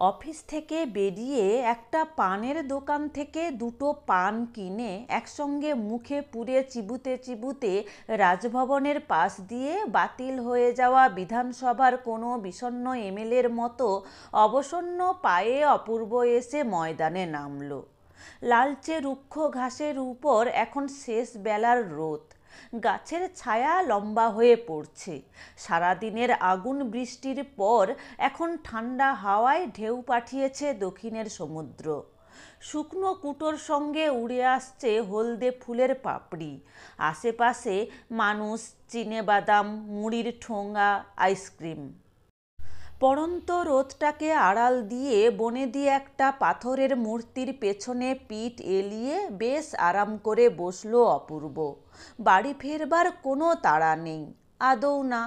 Office থেকে বেরিয়ে একটা পানের দোকান থেকে দুটো পান কিনে একসঙ্গে মুখে পুরে চিবুতে চিবুতে রাজভবনের পাশ দিয়ে বাতিল হয়ে যাওয়া বিধানসভার কোনো বিষণ্ণ এমএলএর মতো অবসন্ন পায়ে অপূর্ব এসে ময়দানে নামল। লালচে রুক্ষ ঘাসের উপর এখন শেষ বেলার রোদ, গাছের ছায়া লম্বা হয়ে পড়ছে। সারাদিনের আগুন বৃষ্টির পর এখন ঠান্ডা হাওয়ায় ঢেউ পাঠিয়েছে দক্ষিণের সমুদ্র। শুকনো কুটোর সঙ্গে উড়ে আসছে হলদে ফুলের পাপড়ি। আশেপাশে মানুষ, চিনেবাদাম, মুড়ির ঠোঙা, আইসক্রিম। পড়ন্ত রোদটাকে আড়াল দিয়ে বনেদি একটা পাথরের মূর্তির পেছনে পিঠ এলিয়ে বেশ আরাম করে বসলো অপূর্ব। বাড়ি ফেরবার কোনো তাড়া নেই, আদৌ না।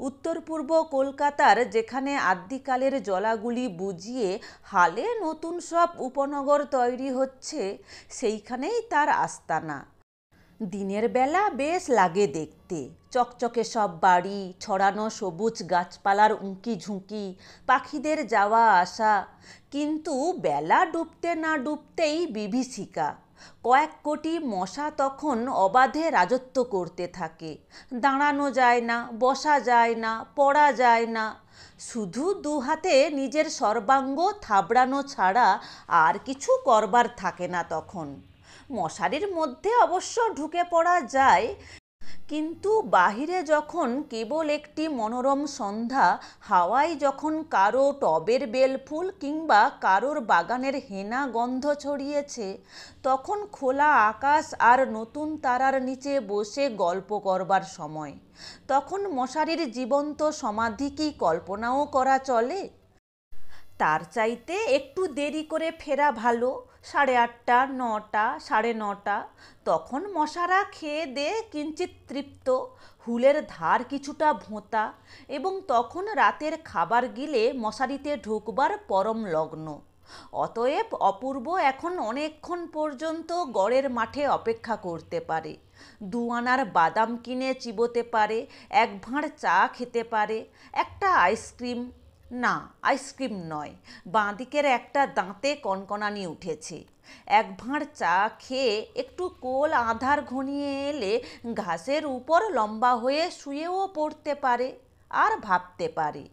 উত্তর পূর্ব কলকাতার যেখানে আদ্যিকালের জলাগুলি বুঝিয়ে হালে নতুন সব উপনগর তৈরি হচ্ছে, সেইখানেই তার আস্তানা। দিনের বেলা বেশ লাগে দেখতে, চকচকে সব বাড়ি, ছড়ানো সবুজ গাছপালার উঁকি ঝুঁকি, পাখিদের যাওয়া আসা। কিন্তু বেলা ডুবতে না ডুবতেই বিভীষিকা। কয়েক কোটি মশা তখন অবাধে রাজত্ব করতে থাকে। দাঁড়ানো যায় না, বসা যায় না, পড়া যায় না। শুধু দু হাতে নিজের সর্বাঙ্গ থাবড়ানো ছাড়া আর কিছু করবার থাকে না তখন। মশারির মধ্যে অবশ্য ঢুকে পড়া যায়, কিন্তু বাহিরে যখন কেবল একটি মনোরম সন্ধ্যা, হাওয়ায় যখন কারো টবের বেলফুল কিংবা কারোর বাগানের হেনা গন্ধ ছড়িয়েছে, তখন খোলা আকাশ আর নতুন তারার নিচে বসে গল্প করবার সময়। তখন মশারির জীবন্ত সমাধি কি কল্পনাও করা চলে? তার চাইতে একটু দেরি করে ফেরা ভালো, 8:30, 9টা, 9:30। তখন মশারা খেয়ে দে কিঞ্চিৎ তৃপ্ত, হুলের ধার কিছুটা ভোঁতা, এবং তখন রাতের খাবার গিলে মশারিতে ঢুকবার পরম লগ্ন। অতএব অপূর্ব এখন অনেকক্ষণ পর্যন্ত গড়ের মাঠে অপেক্ষা করতে পারে। 2 আনার বাদাম কিনে চিবোতে পারে, 1 ভাঁড় চা খেতে পারে, একটা আইসক্রিম। না, আইসক্রিম নয়, বাঁদিকের একটা দাঁতে কনকনানি উঠেছে। 1 ভাঁড় চা খেয়ে একটু কোল আঁধার ঘনিয়ে এলে ঘাসের উপর লম্বা হয়ে শুয়েও পড়তে পারে আর ভাবতে পারে।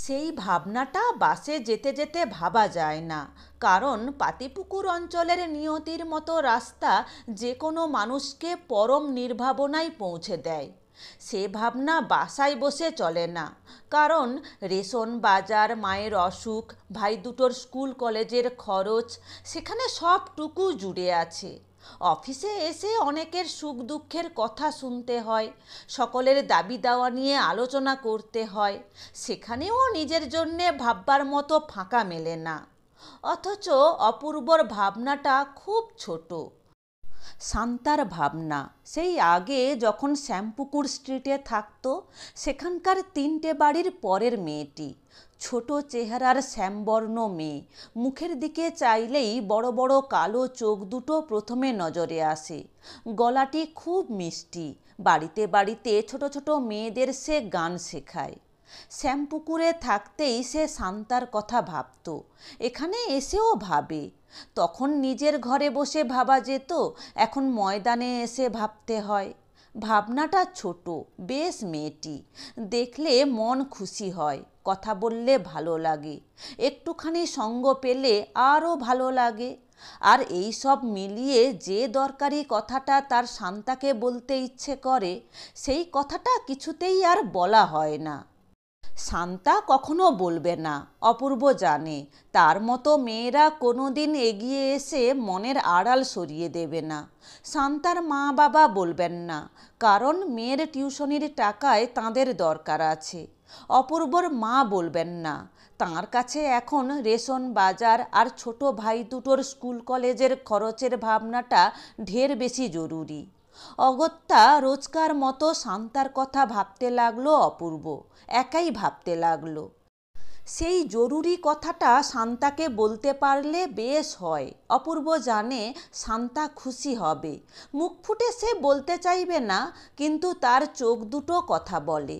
সেই ভাবনাটা বাসে যেতে যেতে ভাবা যায় না, কারণ পাতিপুকুর অঞ্চলের নিয়তির মতো রাস্তা যে কোনো মানুষকে পরম নির্ভাবনায় পৌঁছে দেয়। সে ভাবনা বাসায় বসে চলে না, কারণ রেশন, বাজার, মায়ের অসুখ, ভাই দুটোর স্কুল কলেজের খরচ, সেখানে সবটুকু জুড়ে আছে। অফিসে এসে অনেকের সুখ দুঃখের কথা শুনতে হয়, সকলের দাবি দাওয়া নিয়ে আলোচনা করতে হয়। সেখানেও নিজের জন্যে ভাববার মতো ফাঁকা মেলে না। অথচ অপূর্বর ভাবনাটা খুব ছোট। শান্তার ভাবনা সেই আগে যখন শ্যামপুকুর স্ট্রিটে থাকতো, সেখানকার 3টে বাড়ির পরের মেয়েটি। ছোট চেহারার শ্যামবর্ণ মেয়ে, মুখের দিকে চাইলেই বড় বড় কালো চোখ দুটো প্রথমে নজরে আসে। গলাটি খুব মিষ্টি, বাড়িতে বাড়িতে ছোট ছোট মেয়েদের সে গান শেখায়। শ্যামপুকুরে থাকতেই সে শান্তার কথা ভাবত, এখানে এসেও ভাবে। তখন নিজের ঘরে বসে ভাবা যেত, এখন ময়দানে এসে ভাবতে হয়। ভাবনাটা ছোট, বেশ মেয়েটি। দেখলে মন খুশি হয়, কথা বললে ভালো লাগে, একটুখানি সঙ্গ পেলে আরও ভালো লাগে। আর এই সব মিলিয়ে যে দরকারি কথাটা তার শান্তাকে বলতে ইচ্ছে করে, সেই কথাটা কিছুতেই আর বলা হয় না। শান্তা কখনো বলবে না, অপূর্ব জানে। তার মতো মেয়েরা কোনো দিন এগিয়ে এসে মনের আড়াল সরিয়ে দেবে না। শান্তার মা বাবা বলবেন না, কারণ মেয়ের টিউশনির টাকায় তাঁদের দরকার আছে। অপূর্বর মা বলবেন না, তাঁর কাছে এখন রেশন, বাজার আর ছোট ভাই দুটোর স্কুল কলেজের খরচের ভাবনাটা ঢের বেশি জরুরি। অগত্যা রোজকার মতো শান্তার কথা ভাবতে লাগলো অপূর্ব, একাই ভাবতে লাগলো। সেই জরুরি কথাটা শান্তাকে বলতে পারলে বেশ হয়। অপূর্ব জানে শান্তা খুশি হবে। মুখ ফুটে সে বলতে চাইবে না, কিন্তু তার চোখ দুটো কথা বলে।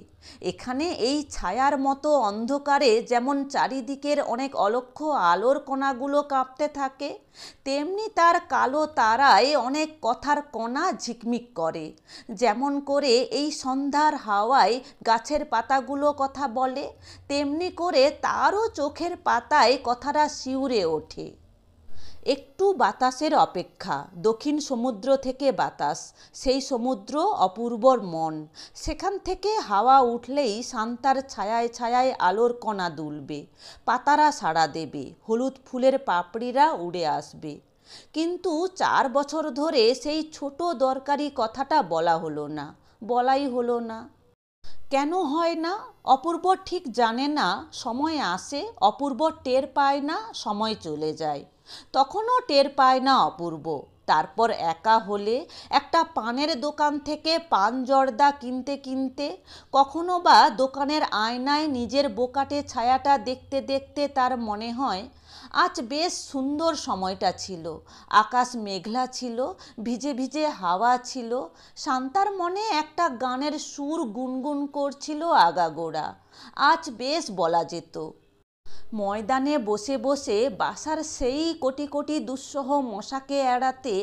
এখানে এই ছায়ার মতো অন্ধকারে যেমন চারিদিকের অনেক অলক্ষ্য আলোর কণাগুলো কাঁপতে থাকে, তেমনি তার কালো তারায় অনেক কথার কণা ঝিকমিক করে। যেমন করে এই সন্ধ্যার হাওয়ায় গাছের পাতাগুলো কথা বলে, তেমনি করে তারও চোখের পাতায় কথাটা শিউরে ওঠে। একটু বাতাসের অপেক্ষা, দক্ষিণ সমুদ্র থেকে বাতাস, সেই সমুদ্র অপূর্বর মন। সেখান থেকে হাওয়া উঠলেই শান্তার ছায়ায় ছায়ায় আলোর কণা দুলবে, পাতারা সাড়া দেবে, হলুদ ফুলের পাপড়িরা উড়ে আসবে। কিন্তু 4 বছর ধরে সেই ছোট দরকারি কথাটা বলা হলো না, বলাই হলো না। কেন হয় না? অপূর্ব ঠিক জানে না। সময় আসে, অপূর্ব টের পায় না, সময় চলে যায়, তখনও টের পায় না অপূর্ব। তারপর একা হলে একটা পানের দোকান থেকে পান জর্দা কিনতে কিনতে, কখনো বা দোকানের আয়নায় নিজের বোকাটে ছায়াটা দেখতে দেখতে তার মনে হয় আজ বেশ সুন্দর সময়টা ছিল। আকাশ মেঘলা ছিল, ভিজে ভিজে হাওয়া ছিল, শান্তার মনে একটা গানের সুর গুনগুন করছিল আগাগোড়া। আজ বেশ বলা যেত। ময়দানে বসে বসে বাসার সেই কোটি কোটি দুঃসহ মশাকে এড়াতে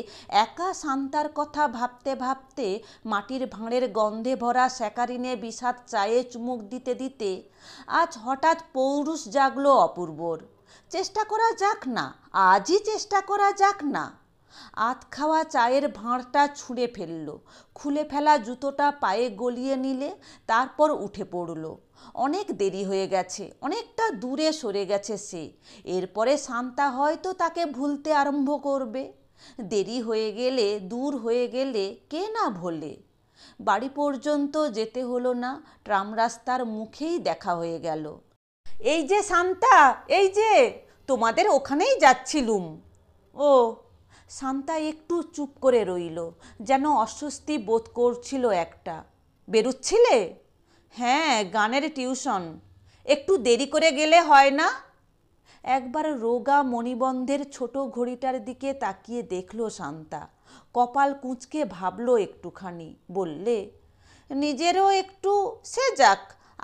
একা শান্তার কথা ভাবতে ভাবতে, মাটির ভাঁড়ের গন্ধে ভরা স্যাকারিনে বিষাদ চায়ে চুমুক দিতে দিতে আজ হঠাৎ পৌরুষ জাগলো অপূর্বর। চেষ্টা করা যাক না, আজই চেষ্টা করা যাক না। আধ খাওয়া চায়ের ভাঁড়টা ছুঁড়ে ফেলল, খুলে ফেলা জুতোটা পায়ে গলিয়ে নিলে, তারপর উঠে পড়ল। অনেক দেরি হয়ে গেছে, অনেকটা দূরে সরে গেছে সে। এরপরে শান্তা হয়তো তাকে ভুলতে আরম্ভ করবে। দেরি হয়ে গেলে, দূর হয়ে গেলে কে না ভোলে। বাড়ি পর্যন্ত যেতে হলো না, ট্রাম রাস্তার মুখেই দেখা হয়ে গেল। এই যে শান্তা, এই যে, তোমাদের ওখানেই যাচ্ছিলুম। ও। শান্তা একটু চুপ করে রইল, যেন অস্বস্তি বোধ করছিল একটা। বেরুচ্ছিলে? হ্যাঁ, গানের টিউশন। একটু দেরি করে গেলে হয় না? একবার রোগা মণিবন্ধের ছোট ঘড়িটার দিকে তাকিয়ে দেখল শান্তা, কপাল কুঁচকে ভাবল একটুখানি, বললে, নিজেরও একটু, সে যাক,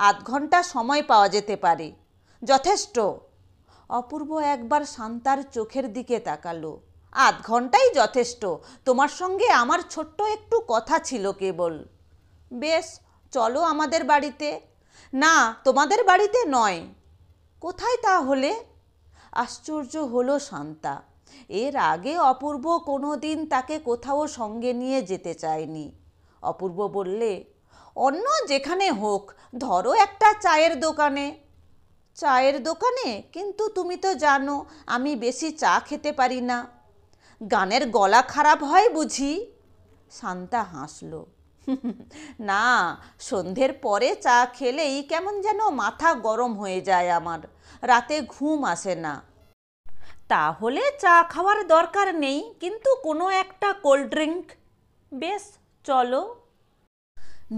আধ ঘন্টা সময় পাওয়া যেতে পারে, যথেষ্ট। অপূর্ব একবার শান্তার চোখের দিকে তাকালো। আধ ঘন্টাই যথেষ্ট, তোমার সঙ্গে আমার ছোট্ট একটু কথা ছিল কেবল। বেশ, চলো আমাদের বাড়িতে। না, তোমাদের বাড়িতে নয়। কোথায় তাহলে? আশ্চর্য হলো শান্তা। এর আগে অপূর্ব কোনো দিন তাকে কোথাও সঙ্গে নিয়ে যেতে চায়নি। অপূর্ব বললে, অন্য যেখানে হোক, ধরো একটা চায়ের দোকানে। চায়ের দোকানে? কিন্তু তুমি তো জানো আমি বেশি চা খেতে পারি না। গানের গলা খারাপ হয় বুঝি? শান্তা হাসল। না, সন্ধ্যের পরে চা খেলেই কেমন যেন মাথা গরম হয়ে যায় আমার, রাতে ঘুম আসে না। তাহলে চা খাওয়ার দরকার নেই, কিন্তু কোনো একটা কোল্ড ড্রিঙ্ক। বেশ, চলো।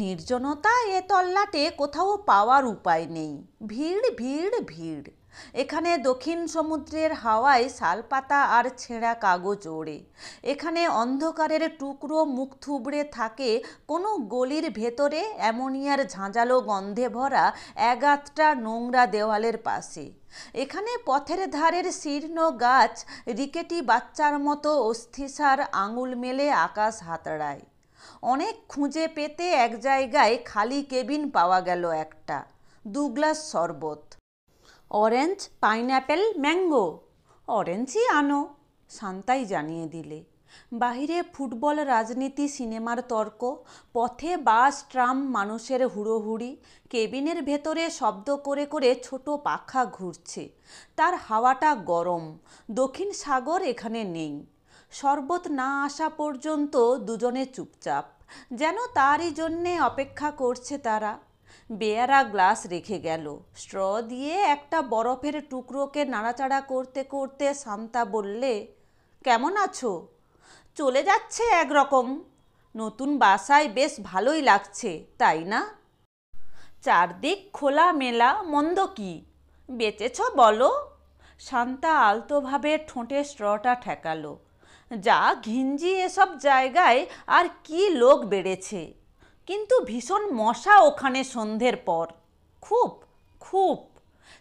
নির্জনতা এ তল্লাটে কোথাও পাওয়ার উপায় নেই। ভিড় ভিড় ভিড়। এখানে দক্ষিণ সমুদ্রের হাওয়ায় শালপাতা আর ছেঁড়া কাগজ ওড়ে। এখানে অন্ধকারের টুকরো মুখ থুবড়ে থাকে কোনো গলির ভেতরে অ্যামোনিয়ার ঝাঁঝালো গন্ধে ভরা এগাতটা নোংরা দেওয়ালের পাশে। এখানে পথের ধারের শীর্ণ গাছ রিকেটি বাচ্চার মতো অস্থিসার আঙুল মেলে আকাশ হাতড়ায়। অনেক খুঁজে পেতে এক জায়গায় খালি কেবিন পাওয়া গেল একটা। 2 গ্লাস শরবত। Orange, pineapple, mango? অরেঞ্জই আনো, শান্তাই জানিয়ে দিলে। বাহিরে ফুটবল, রাজনীতি, সিনেমার তর্ক, পথে বাস, ট্রাম, মানুষের হুড়োহুড়ি। কেবিনের ভেতরে শব্দ করে করে ছোট পাখা ঘুরছে, তার হাওয়াটা গরম। দক্ষিণ সাগর এখানে নেই। শরবত না আসা পর্যন্ত দুজনে চুপচাপ, যেন তারই জন্যে অপেক্ষা করছে তারা। বেয়ারা গ্লাস রেখে গেল। স্ট্র দিয়ে একটা বরফের টুকরোকে নাড়াচাড়া করতে করতে শান্তা বললে, কেমন আছো? চলে যাচ্ছে একরকম। নতুন বাসায় বেশ ভালোই লাগছে, তাই না? চারদিক খোলা মেলা, মন্দ কি? বেঁচেছ বলো? শান্তা আলতোভাবে ঠোঁটে স্ট্রটা ঠেকালো। যা ঘিঞ্জি এসব জায়গায়, আর কি লোক বেড়েছে। কিন্তু ভীষণ মশা ওখানে সন্ধ্যের পর, খুব খুব।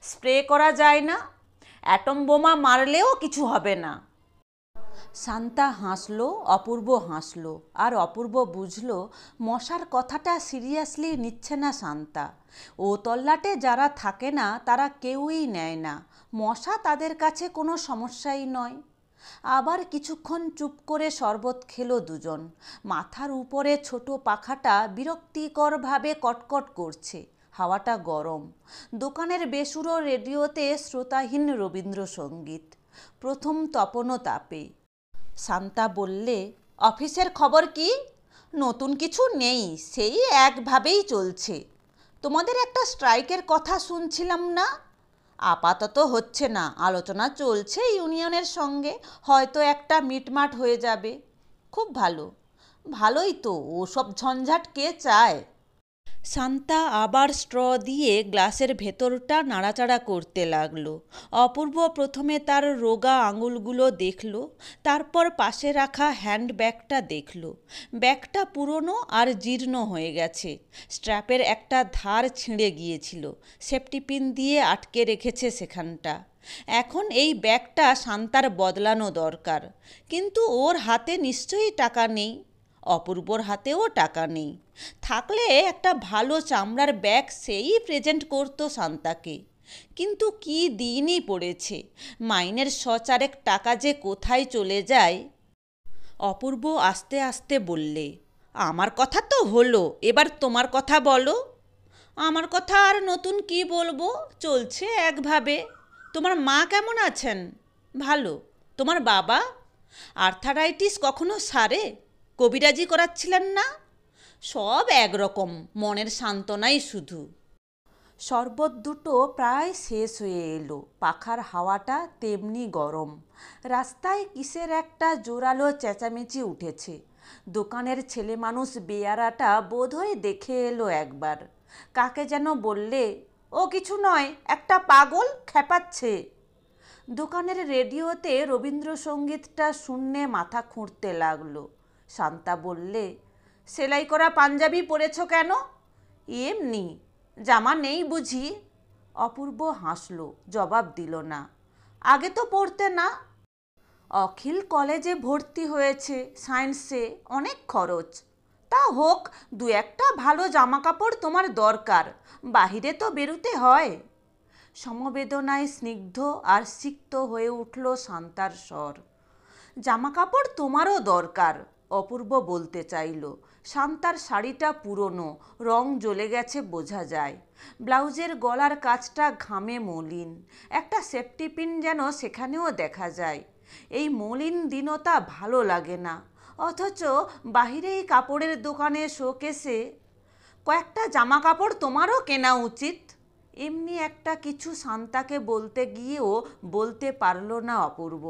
স্প্রে করা যায় না? অ্যাটম বোমা মারলেও কিছু হবে না। শান্তা হাসলো, অপূর্ব হাসলো, আর অপূর্ব বুঝলো মশার কথাটা সিরিয়াসলি নিচ্ছে না শান্তা। ও তল্লাটে যারা থাকে না তারা কেউই নেয় না, মশা তাদের কাছে কোনো সমস্যাই নয়। আবার কিছুক্ষণ চুপ করে শরবত খেলো দুজন। মাথার উপরে ছোট পাখাটা বিরক্তিকরভাবে কটকট করছে, হাওয়াটা গরম। দোকানের বেসুরো রেডিওতে শ্রোতাহীন রবীন্দ্রসঙ্গীত, প্রথম তপনও তাপে। শান্তা বললে, অফিসের খবর কি? নতুন কিছু নেই, সেই একভাবেই চলছে। তোমাদের একটা স্ট্রাইকের কথা শুনছিলাম না? আপাতত হচ্ছে না, আলোচনা চলছে ইউনিয়নের সঙ্গে, হয়তো একটা মিটমাট হয়ে যাবে। খুব ভালো। ভালোই তো, ওসব ঝঞ্ঝাট কে চায়? শান্তা আবার স্ট্র দিয়ে গ্লাসের ভেতরটা নাড়াচাড়া করতে লাগলো। অপূর্ব প্রথমে তার রোগা আঙুলগুলো দেখল, তারপর পাশে রাখা হ্যান্ডব্যাগটা দেখল। ব্যাগটা পুরনো আর জীর্ণ হয়ে গেছে, স্ট্র্যাপের একটা ধার ছিঁড়ে গিয়েছিল, সেফটি পিন দিয়ে আটকে রেখেছে সেখানটা। এখন এই ব্যাগটা শান্তার বদলানো দরকার, কিন্তু ওর হাতে নিশ্চয়ই টাকা নেই। অপূর্বর হাতেও টাকা নেই। থাকলে একটা ভালো চামড়ার ব্যাগ সেই প্রেজেন্ট করতো শান্তাকে। কিন্তু কি দিনই পড়েছে, মাইনের শ4 টাকা যে কোথায় চলে যায়। অপূর্ব আস্তে আস্তে বললে, আমার কথা তো হলো, এবার তোমার কথা বলো। আমার কথা আর নতুন কি বলবো, চলছে একভাবে। তোমার মা কেমন আছেন? ভালো। তোমার বাবা? আর্থারাইটিস কখনো সারে? কবিরাজি করাচ্ছিলেন না? সব একরকম, মনের সান্ত্বনাই শুধু। শরবত দুটো প্রায় শেষ হয়ে এলো, পাখার হাওয়াটা তেমনি গরম। রাস্তায় কিসের একটা জোরালো চেঁচামেচি উঠেছে। দোকানের ছেলে মানুষ বেয়ারাটা বোধহয় দেখে এলো একবার। কাকে যেন বললে, ও কিছু নয়, একটা পাগল খেপাচ্ছে। দোকানের রেডিওতে রবীন্দ্রসঙ্গীতটা শুনে মাথা খুঁড়তে লাগলো। শান্তা বললে, সেলাই করা পাঞ্জাবি পরেছ কেন? এমনি। জামা নেই বুঝি? অপূর্ব হাসলো, জবাব দিল না। আগে তো পড়তে না? অখিল কলেজে ভর্তি হয়েছে, সায়েন্সে, অনেক খরচ। তা হোক, 2-1টা ভালো জামাকাপড় তোমার দরকার, বাহিরে তো বেরুতে হয়। সমবেদনায় স্নিগ্ধ আর সিক্ত হয়ে উঠল শান্তার স্বর। জামাকাপড় তোমারও দরকার, অপূর্ব বলতে চাইল। শান্তার শাড়িটা পুরনো, রং জ্বলে গেছে বোঝা যায়। ব্লাউজের গলার কাছটা ঘামে মলিন, একটা সেফটি পিন যেন সেখানেও দেখা যায়। এই মলিন দীনতা ভালো লাগে না। অথচ বাহিরেই কাপড়ের দোকানে শোকেসে কয়েকটা জামা কাপড় তোমারও কেনা উচিত। এমনি একটা কিছু শান্তাকে বলতে গিয়েও বলতে পারল না অপূর্ব।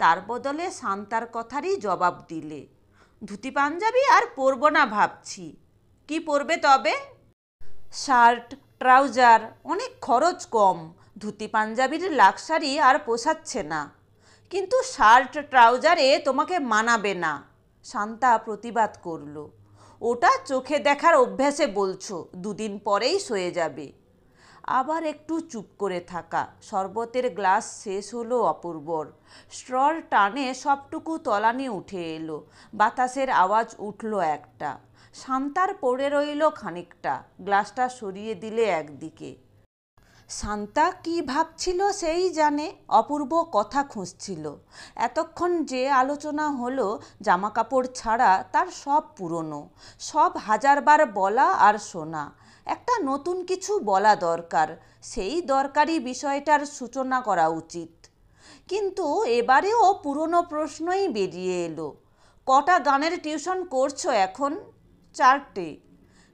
তার বদলে শান্তার কথারই জবাব দিলে, ধুতি পাঞ্জাবি আর পরব না ভাবছি। কি পরবে তবে? শার্ট, ট্রাউজার, অনেক খরচ কম। ধুতি পাঞ্জাবির লাক্সারি আর পোষাচ্ছে না। কিন্তু শার্ট ট্রাউজারে তোমাকে মানাবে না, শান্তা প্রতিবাদ করল। ওটা চোখে দেখার অভ্যাসে বলছো, 2 দিন পরেই সয়ে যাবে। আবার একটু চুপ করে থাকা। শরবতের গ্লাস শেষ হলো অপূর্বর। স্ট্রর টানে সবটুকু তলানি উঠে এলো, বাতাসের আওয়াজ উঠল একটা। শান্তার পড়ে রইল খানিকটা, গ্লাসটা সরিয়ে দিলে একদিকে। শান্তা কি ভাবছিল সেই জানে। অপূর্ব কথা খুঁজছিল। এতক্ষণ যে আলোচনা হলো জামাকাপড় ছাড়া, তার সব পুরনো, সব হাজারবার বলা আর শোনা। একটা নতুন কিছু বলা দরকার, সেই দরকারি বিষয়টার সূচনা করা উচিত। কিন্তু এবারেও পুরনো প্রশ্নই বেরিয়ে এলো, কটা গানের টিউশন করছো এখন? 4টে।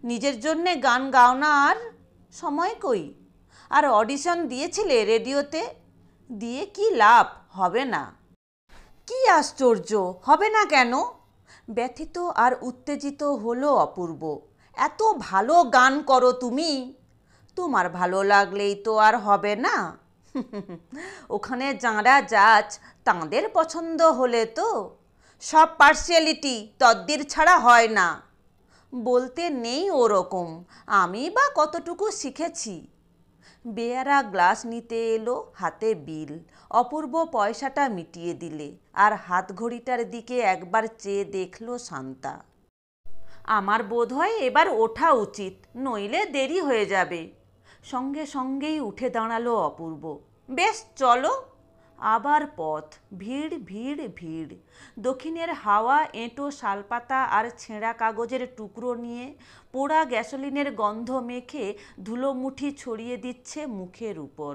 নিজের জন্যে গান গাও না আর? সময় কই? আর অডিশন দিয়েছিলে রেডিওতে? দিয়ে কি লাভ? হবে না। কি আশ্চর্য, হবে না কেন? ব্যথিত আর উত্তেজিত হলো অপূর্ব। এত ভালো গান করো তুমি, তোমার ভালো লাগলেই তো আর হবে না। ওখানে যাঁরা জাজ, তাঁদের পছন্দ হলে তো। সব পার্সিয়ালিটি তদ্দির ছাড়া হয় না। বলতে নেই ওরকম, আমি বা কতটুকু শিখেছি। বেয়ারা গ্লাস নিতে এলো, হাতে বিল। অপূর্ব পয়সাটা মিটিয়ে দিলে আর হাত ঘড়িটার দিকে একবার চেয়ে দেখল শান্তা। আমার বোধ হয় এবার ওঠা উচিত, নইলে দেরি হয়ে যাবে। সঙ্গে সঙ্গেই উঠে দাঁড়ালো অপূর্ব। বেশ চলো। আবার পথ, ভিড় ভিড় ভিড়। দক্ষিণের হাওয়া এঁটো শালপাতা আর ছেঁড়া কাগজের টুকরো নিয়ে পোড়া গ্যাসোলিনের গন্ধ মেখে ধুলোমুঠি ছড়িয়ে দিচ্ছে মুখের উপর।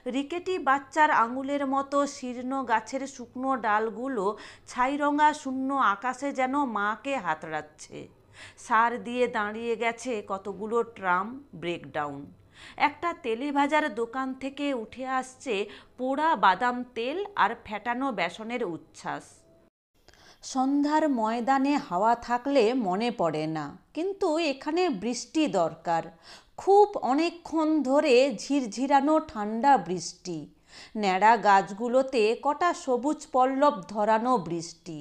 রিকেটি বাচ্চার আঙুলের মতো শীর্ণ গাছের শুকনো ডালগুলো ছাইরঙা শূন্য আকাশে যেন মাকে হাতড়াচ্ছে। সার দিয়ে দাঁড়িয়ে গেছে কতগুলো ট্রাম, ব্রেকডাউন। একটা তেলে ভাজার দোকান থেকে উঠে আসছে পোড়া বাদাম তেল আর ফ্যাটানো বেসনের উচ্ছ্বাস। সন্ধ্যার ময়দানে হাওয়া থাকলে মনে পড়ে না, কিন্তু এখানে বৃষ্টি দরকার, খুব অনেকক্ষণ ধরে ঝিরঝিরানো ঠান্ডা বৃষ্টি। ন্যাড়া গাছগুলোতে কটা সবুজ পল্লব ধরানো বৃষ্টি।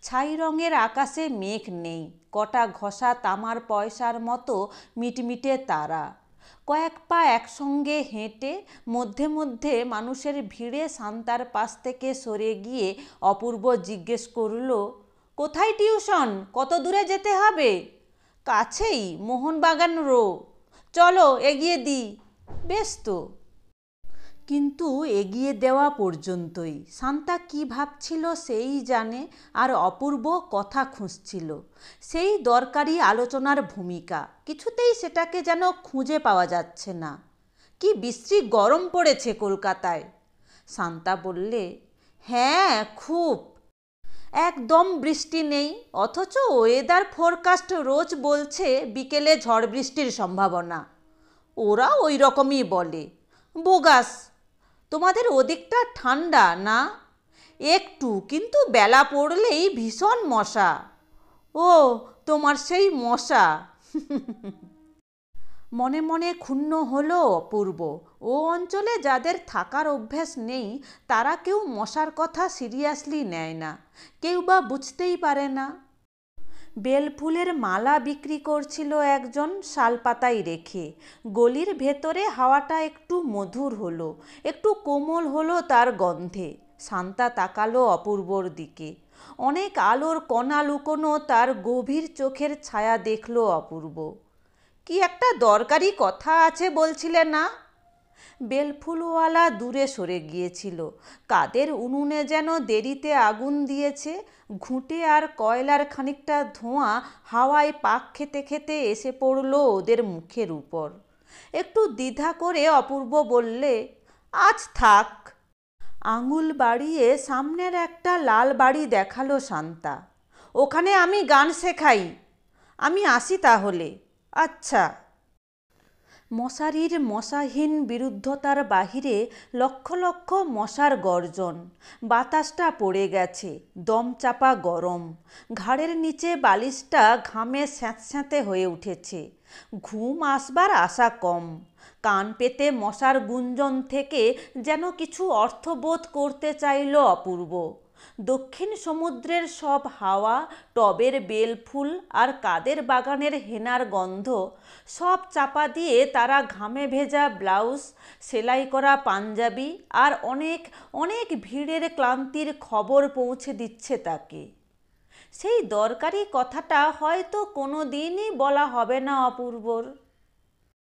ছাই রঙের আকাশে মেঘ নেই, কটা ঘষা তামার পয়সার মতো মিটমিটে তারা। কয়েক পা একসঙ্গে হেঁটে মধ্যে মধ্যে মানুষের ভিড়ে শান্তার পাশ থেকে সরে গিয়ে অপূর্ব জিজ্ঞেস করল, কোথায় টিউশন? কত দূরে যেতে হবে? কাছেই, মোহনবাগান রো। চলো এগিয়ে দিই। বেশ তো। কিন্তু এগিয়ে দেওয়া পর্যন্তই। শান্তা কি ভাবছিল সেই জানে, আর অপূর্ব কথা খুঁজছিল, সেই দরকারি আলোচনার ভূমিকা। কিছুতেই সেটাকে যেন খুঁজে পাওয়া যাচ্ছে না। কি বিশ্রী গরম পড়েছে কলকাতায়। শান্তা বললে, হ্যাঁ খুব। একদম বৃষ্টি নেই, অথচ ওয়েদার ফোরকাস্ট রোজ বলছে বিকেলে ঝড় বৃষ্টির সম্ভাবনা। ওরা ওই রকমই বলে। বোগাস। তোমাদের ওদিকটা ঠান্ডা না? একটু, কিন্তু বেলা পড়লেই ভীষণ মশা। ও, তোমার সেই মশা। মনে মনে ক্ষুণ্ণ হলো অপূর্ব। ও অঞ্চলে যাদের থাকার অভ্যেস নেই তারা কেউ মশার কথা সিরিয়াসলি নেয় না, কেউ বা বুঝতেই পারে না। বেলফুলের মালা বিক্রি করছিল একজন শালপাতায় রেখে। গলির ভেতরে হাওয়াটা একটু মধুর হলো, একটু কোমল হলো তার গন্ধে। শান্তা তাকালো অপূর্বর দিকে। অনেক আলোর কণা লুকোনো তার গভীর চোখের ছায়া দেখল অপূর্ব। কি একটা দরকারি কথা আছে বলছিলে না? বেলফুলওয়ালা দূরে সরে গিয়েছিল। কাদের উনুনে যেন দেরিতে আগুন দিয়েছে। ঘুঁটে আর কয়লার খানিকটা ধোঁয়া হাওয়ায় পাক খেতে খেতে এসে পড়ল ওদের মুখের উপর। একটু দ্বিধা করে অপূর্ব বললে, আজ থাক। আঙুল বাড়িয়ে সামনের একটা লাল বাড়ি দেখালো শান্তা। ওখানে আমি গান শেখাই। আমি আসি তাহলে। আচ্ছা। মশারির মশাহীন বিরুদ্ধতার বাহিরে লক্ষ লক্ষ মশার গর্জন। বাতাসটা পড়ে গেছে, দমচাপা গরম। ঘাড়ের নিচে বালিশটা ঘামে স্যাঁতস্যাঁতে হয়ে উঠেছে। ঘুম আসবার আশা কম। কান পেতে মশার গুঞ্জন থেকে যেন কিছু অর্থবোধ করতে চাইল অপূর্ব। দক্ষিণ সমুদ্রের সব হাওয়া, টবের বেলফুল আর কাদের বাগানের হেনার গন্ধ সব চাপা দিয়ে তারা ঘামে ভেজা ব্লাউজ, সেলাই করা পাঞ্জাবি আর অনেক অনেক ভিড়ের ক্লান্তির খবর পৌঁছে দিচ্ছে তাকে। সেই দরকারি কথাটা হয়তো কোনো দিনই বলা হবে না অপূর্বর।